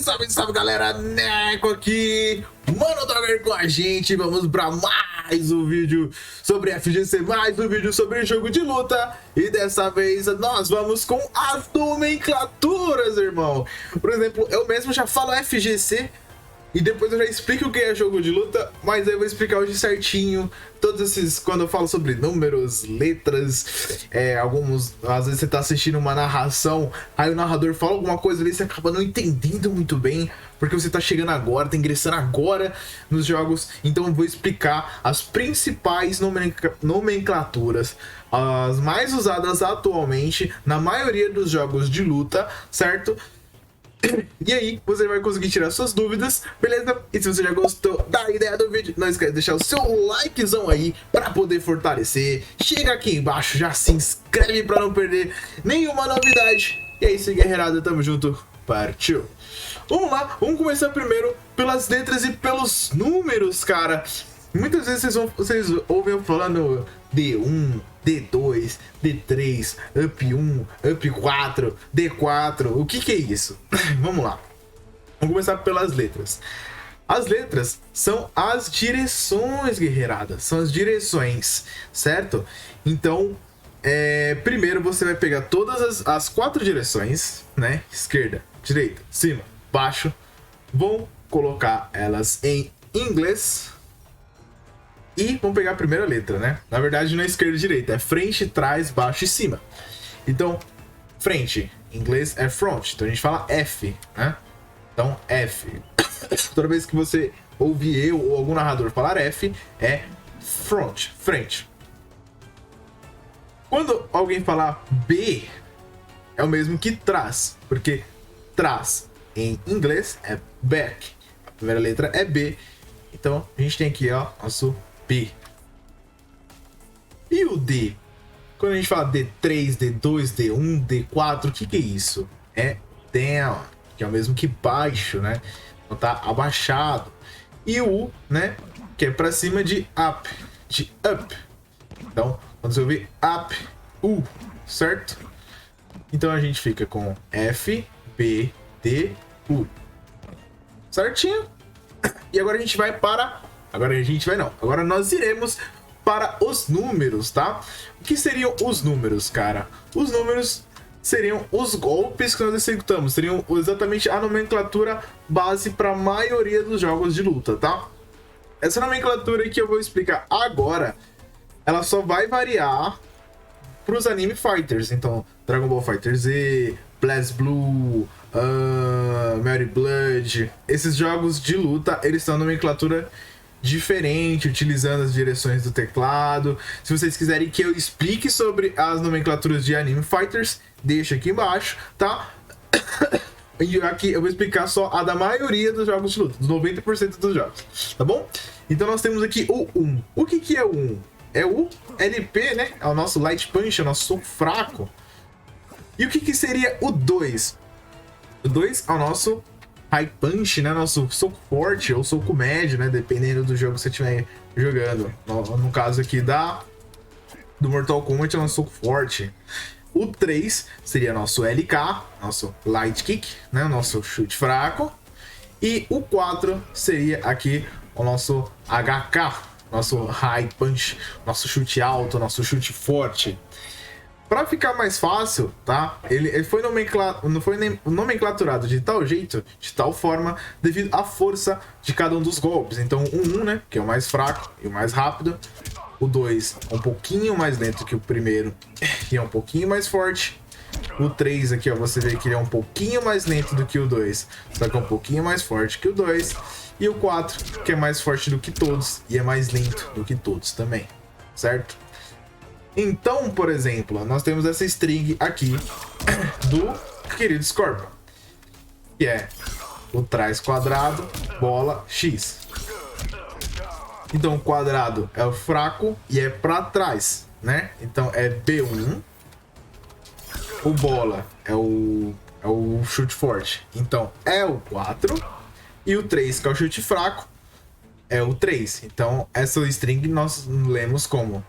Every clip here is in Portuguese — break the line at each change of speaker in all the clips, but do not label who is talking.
Salve, salve, galera, Neco aqui, Mano Dogger com a gente. Vamos para mais um vídeo sobre FGC, mais um vídeo sobre jogo de luta. E dessa vez nós vamos com as nomenclaturas, irmão. Por exemplo, eu mesmo já falo FGC e depois eu já explico o que é jogo de luta, mas aí eu vou explicar hoje certinho todos esses, quando eu falo sobre números, letras, alguns, às vezes você tá assistindo uma narração, aí o narrador fala alguma coisa ali, você acaba não entendendo muito bem, porque você tá chegando agora, tá ingressando agora nos jogos, então eu vou explicar as principais nomenclaturas, as mais usadas atualmente na maioria dos jogos de luta, certo? E aí, você vai conseguir tirar suas dúvidas, beleza? E se você já gostou da ideia do vídeo, não esquece de deixar o seu likezão aí pra poder fortalecer. Chega aqui embaixo, já se inscreve pra não perder nenhuma novidade. E é isso, guerreirada, tamo junto, partiu! Vamos lá, vamos começar primeiro pelas letras e pelos números, cara. Muitas vezes vocês ouvem eu falando D1, D2, D3, Up 1, Up 4, D4. O que é isso? Vamos lá. Vamos começar pelas letras. As letras são as direções, guerreirada. São as direções, certo? Então, primeiro você vai pegar todas as quatro direções, né? Esquerda, direita, cima, baixo. Vão colocar elas em inglês. E vamos pegar a primeira letra, né? Na verdade não é esquerda e direita, é frente, trás, baixo e cima. Então, frente, em inglês é front, então a gente fala F, né? Então, F. Toda vez que você ouvir eu ou algum narrador falar F, é front, frente. Quando alguém falar B, é o mesmo que trás, porque trás em inglês é back. A primeira letra é B, então a gente tem aqui, ó, nosso B. E o D? Quando a gente fala D3, D2, D1, D4, o que é isso? É down, que é o mesmo que baixo, né? Então tá abaixado. E o U, né? Que é pra cima de up, de up. Então, quando você ouvir up, U, certo? Então a gente fica com F, B, D, U. Certinho? E agora a gente vai para... Agora nós iremos para os números, tá? O que seriam os números, cara? Os números seriam os golpes que nós executamos. Seriam exatamente a nomenclatura base para a maioria dos jogos de luta, tá? Essa nomenclatura que eu vou explicar agora, ela só vai variar para os anime fighters. Então, Dragon Ball Fighter Z, BlazBlue, Mary Blood. Esses jogos de luta, eles são nomenclatura diferente, utilizando as direções do teclado. Se vocês quiserem que eu explique sobre as nomenclaturas de Anime Fighters, deixa aqui embaixo, tá? E aqui eu vou explicar só a da maioria dos jogos de luta, dos 90% dos jogos, tá bom? Então nós temos aqui o 1. O que é o 1? É o LP, né? É o nosso Light Punch, é o nosso soco fraco. E o que seria o 2? O 2 é o nosso High Punch, né? Nosso soco forte ou soco médio, né? Dependendo do jogo que você estiver jogando. No caso aqui do Mortal Kombat é um soco forte. O 3 seria nosso LK, nosso Light Kick, né? Nosso chute fraco. E o 4 seria aqui o nosso HK, nosso High Punch, nosso chute alto, nosso chute forte. Para ficar mais fácil, tá? Ele foi nomenclaturado de tal jeito, de tal forma, devido à força de cada um dos golpes. Então, o 1, né? Que é o mais fraco e o mais rápido. O 2 é um pouquinho mais lento que o primeiro e é um pouquinho mais forte. O 3 aqui, ó, você vê que ele é um pouquinho mais lento do que o 2, só que é um pouquinho mais forte que o 2. E o 4, que é mais forte do que todos e é mais lento do que todos também, certo? Então, por exemplo, nós temos essa string aqui do querido Scorpion, que é o trás quadrado, bola, X. Então, o quadrado é o fraco e é pra trás, né? Então, é B1. O bola é o chute forte. Então, é o 4. E o 3, que é o chute fraco, é o 3. Então, essa string nós lemos como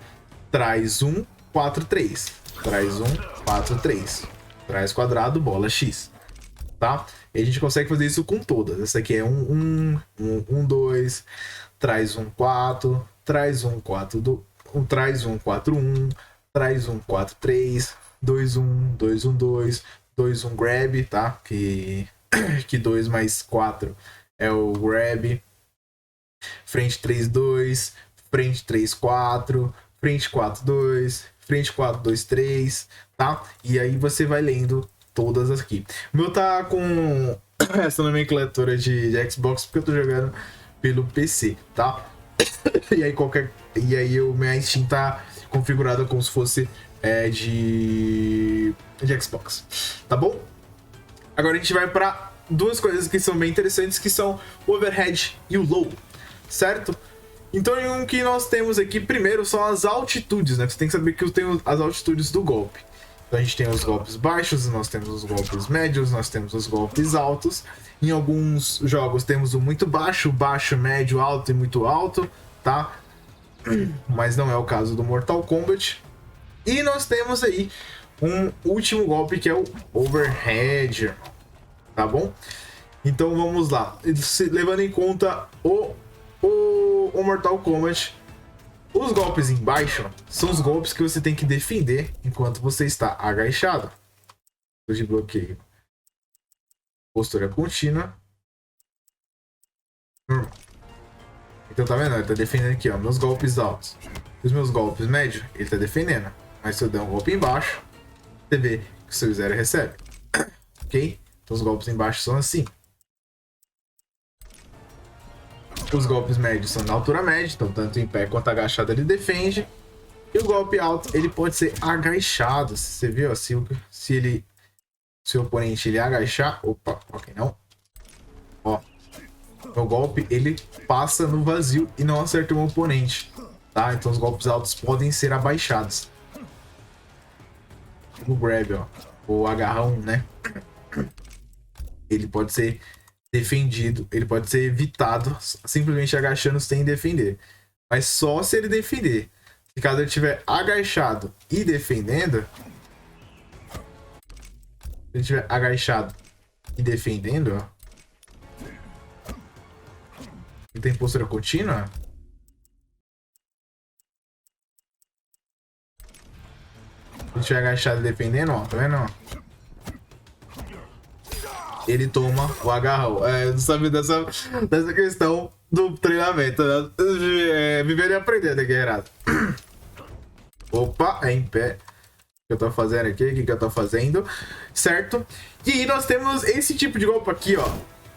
trás 1, 4, 3. Trás 1, 4, 3. Trás quadrado, bola X. tá? E a gente consegue fazer isso com todas. Essa aqui é 2, traz 4, traz 4, traz 4, 1, traz 4, 3, 2, 2, 2, grab, tá? Que 2 mais 4 é o grab. Frente 3, 2, frente 3, 4, frente 4, 2, frente 4, 2, 3, tá? E aí você vai lendo todas aqui. O meu tá com essa nomenclatura de Xbox porque eu tô jogando pelo PC, tá? E aí o minha Steam tá configurada como se fosse de Xbox, tá bom? Agora a gente vai para duas coisas que são bem interessantes, que são o overhead e o low, certo? Então o que nós temos aqui primeiro são as altitudes, né? Você tem que saber que eu tenho as altitudes do golpe. Então a gente tem os golpes baixos, nós temos os golpes médios, nós temos os golpes altos. Em alguns jogos temos o muito baixo, baixo, médio, alto e muito alto, tá? Mas não é o caso do Mortal Kombat. E nós temos aí um último golpe que é o overhead, tá bom? Então vamos lá. Levando em conta o Mortal Kombat, os golpes embaixo são os golpes que você tem que defender enquanto você está agachado. De bloqueio. Postura contínua. Então tá vendo? Ele tá defendendo aqui, ó, meus golpes altos. Os meus golpes médios, ele tá defendendo. Mas se eu der um golpe embaixo, você vê que o seu zero recebe. Ok? Então os golpes embaixo são assim. Os golpes médios são na altura média, então tanto em pé quanto agachado ele defende. E o golpe alto, ele pode ser agachado. Você viu? Se o oponente ele agachar... Opa, ok, não. Ó. O golpe, ele passa no vazio e não acerta o oponente. Tá? Então os golpes altos podem ser abaixados. O grab, ó. O agarrão, né? Ele pode ser defendido, ele pode ser evitado simplesmente agachando sem defender. Mas só se ele defender. Se caso ele estiver agachado e defendendo, se ele estiver agachado e defendendo, ó, ele tem postura contínua. Se ele estiver agachado e defendendo, ó, tá vendo? Ó? Ele toma o agarrão. Eu não sabia dessa questão do treinamento, né? Viver e aprender, né, guerreiro? Opa, é em pé. O que eu tô fazendo aqui? O que eu tô fazendo? Certo? E aí nós temos esse tipo de golpe aqui, ó.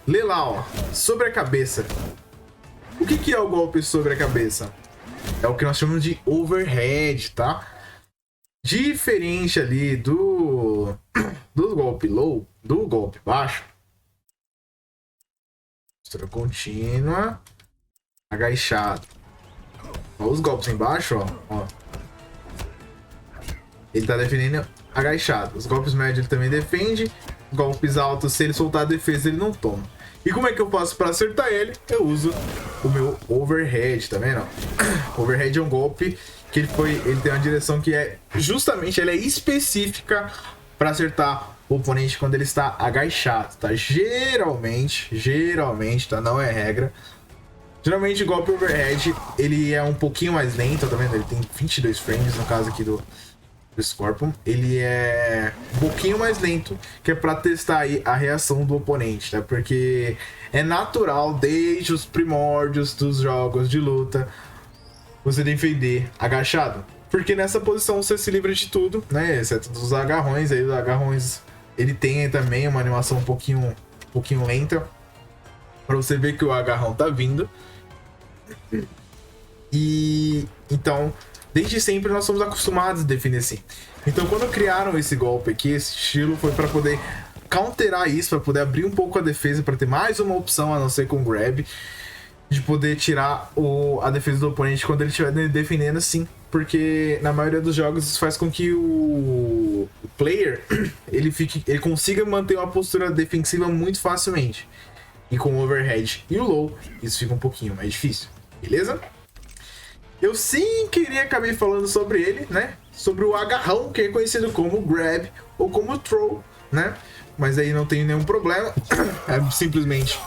Lê lá, ó. Sobre a cabeça. O que é o golpe sobre a cabeça? É o que nós chamamos de overhead, tá? Diferente ali do golpe low, do golpe baixo. Postura contínua. Agachado. Ó, os golpes embaixo, ó. Ele tá defendendo agachado. Os golpes médios ele também defende. Golpes altos, se ele soltar a defesa, ele não toma. E como é que eu faço para acertar ele? Eu uso o meu overhead, tá vendo? Overhead é um golpe que ele tem uma direção que é justamente, ela é específica para acertar o oponente quando ele está agachado, tá? Geralmente, tá? Não é regra. Geralmente o golpe overhead, ele é um pouquinho mais lento, tá vendo? Ele tem 22 frames, no caso aqui do Scorpion. Ele é um pouquinho mais lento, que é pra testar aí a reação do oponente, tá? Porque é natural, desde os primórdios dos jogos de luta, você defender agachado. Porque nessa posição você se livra de tudo, né? Exceto dos agarrões. Aí os agarrões, ele tem também uma animação um pouquinho lenta, pra você ver que o agarrão tá vindo. E então, desde sempre nós somos acostumados a defender assim. Então quando criaram esse golpe aqui, esse estilo, foi para poder counterar isso, para poder abrir um pouco a defesa, para ter mais uma opção a não ser com grab, de poder tirar a defesa do oponente quando ele estiver defendendo assim. Porque na maioria dos jogos isso faz com que o player ele consiga manter uma postura defensiva muito facilmente. E com o overhead e o low, isso fica um pouquinho mais difícil, beleza? Eu sem querer acabei falando sobre ele, né? Sobre o agarrão, que é conhecido como grab ou como throw, né? mas aí não tem nenhum problema. É simplesmente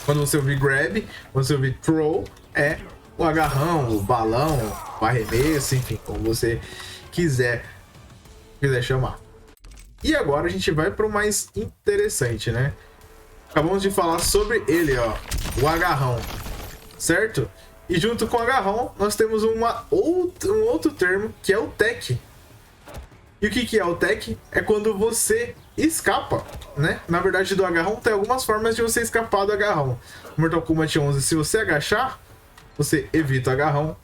quando você ouvir grab, quando você ouvir throw, é o agarrão, o balão, o arremesso, enfim, como você quiser chamar. E agora a gente vai para o mais interessante, né? Acabamos de falar sobre ele, ó, o agarrão, certo? E junto com o agarrão, nós temos um outro termo, que é o tech. E o que é o tech? É quando você escapa, né? Na verdade, do agarrão, tem algumas formas de você escapar do agarrão. No Mortal Kombat 11, se você agachar, você evita o agarrão.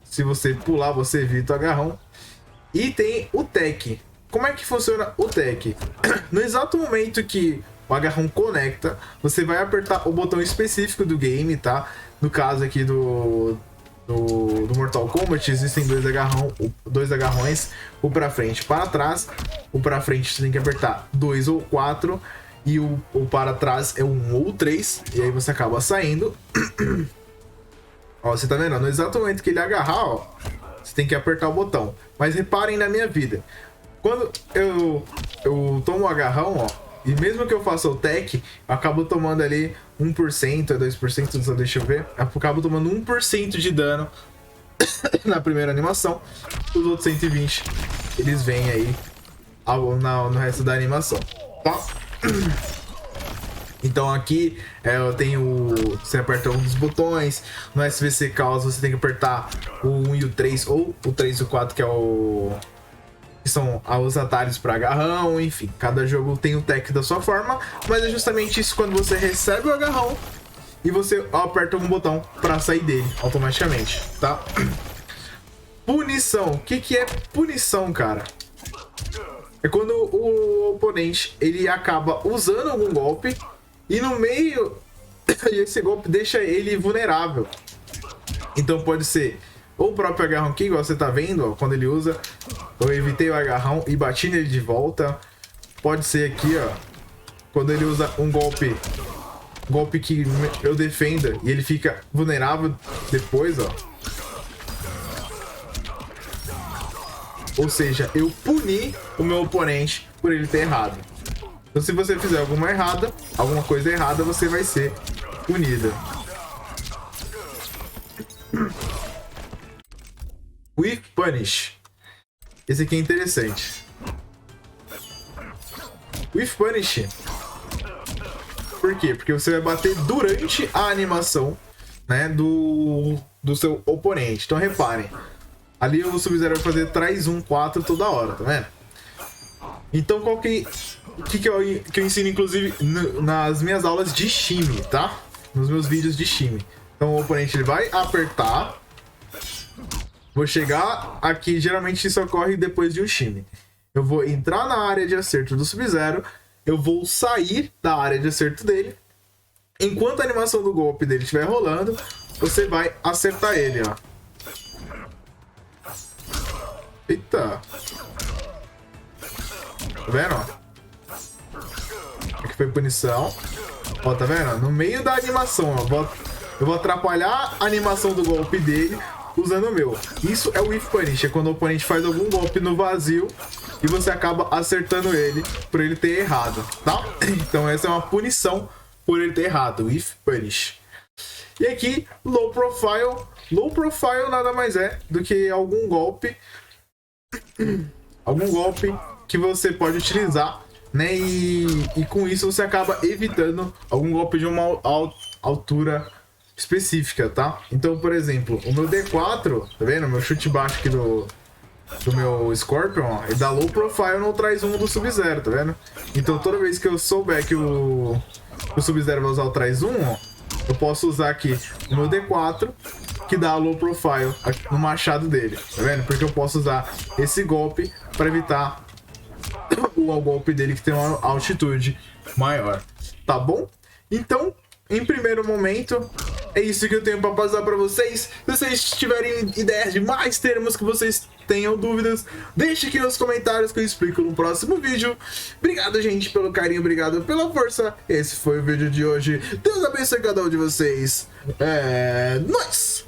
Se você pular, você evita o agarrão. E tem o tech. Como é que funciona o tech? No exato momento que o agarrão conecta, você vai apertar o botão específico do game, tá? No caso aqui do Mortal Kombat, existem dois agarrões, o pra frente e para trás. O pra frente você tem que apertar 2 ou 4, e o para trás é 1 ou 3, e aí você acaba saindo. Ó, você tá vendo? No exato momento que ele agarrar, ó, você tem que apertar o botão. Mas reparem na minha vida. Quando eu tomo o agarrão, ó, e mesmo que eu faça o tech, eu acabo tomando ali 1%, 2%, só deixa eu ver. Eu acabo tomando 1% de dano na primeira animação. Os outros 120, eles vêm aí no resto da animação, tá? Então aqui eu tenho... Você aperta um dos botões. No SVC Caos você tem que apertar o 1 e o 3, ou o 3 e o 4, que é o... que são os atalhos para agarrão. Enfim, cada jogo tem o tech da sua forma, mas é justamente isso quando você recebe o agarrão e você aperta um botão para sair dele automaticamente, tá? Punição. O que é punição, cara? É quando o oponente ele acaba usando algum golpe e no meio esse golpe deixa ele vulnerável. Então pode ser ou o próprio agarrão aqui, igual você tá vendo, ó, quando ele usa, eu evitei o agarrão e bati nele de volta. Pode ser aqui, ó, quando ele usa um golpe que eu defenda e ele fica vulnerável depois, ó. Ou seja, eu puni o meu oponente por ele ter errado. Então se você fizer alguma coisa errada, você vai ser punida. With Punish. Esse aqui é interessante. With Punish. Por quê? Porque você vai bater durante a animação, né, do seu oponente. Então reparem. Ali o Sub-Zero vai fazer traz 1, 4 toda hora, tá vendo? Então qual que eu ensino, inclusive, nas minhas aulas de Shime, tá? Nos meus vídeos de Shime. Então o oponente ele vai apertar. Vou chegar aqui, geralmente isso ocorre depois de um Shime. Eu vou entrar na área de acerto do Sub-Zero, eu vou sair da área de acerto dele. Enquanto a animação do golpe dele estiver rolando, você vai acertar ele, ó. Eita. Tá vendo, ó? Aqui foi punição. Ó, tá vendo? No meio da animação, ó, eu vou atrapalhar a animação do golpe dele usando o meu. Isso é o With Punish, é quando o oponente faz algum golpe no vazio e você acaba acertando ele por ele ter errado, tá? Então essa é uma punição por ele ter errado, With Punish. E aqui, Low Profile. Low Profile nada mais é do que algum golpe que você pode utilizar, né? E com isso você acaba evitando algum golpe de uma altura específica, tá? Então, por exemplo, o meu D4, tá vendo? O meu chute baixo aqui do meu Scorpion, ó, ele dá low profile no traz 1 do Sub-Zero, tá vendo? Então, toda vez que eu souber que o Sub-Zero vai usar o traz 1, ó, eu posso usar aqui o meu D4, que dá low profile no machado dele, tá vendo? Porque eu posso usar esse golpe para evitar o golpe dele que tem uma altitude maior, tá bom? Então, em primeiro momento, é isso que eu tenho para passar para vocês. Se vocês tiverem ideias de mais termos que vocês tenham dúvidas, deixe aqui nos comentários que eu explico no próximo vídeo. Obrigado, gente, pelo carinho, obrigado pela força. Esse foi o vídeo de hoje. Deus abençoe cada um de vocês. É nóis!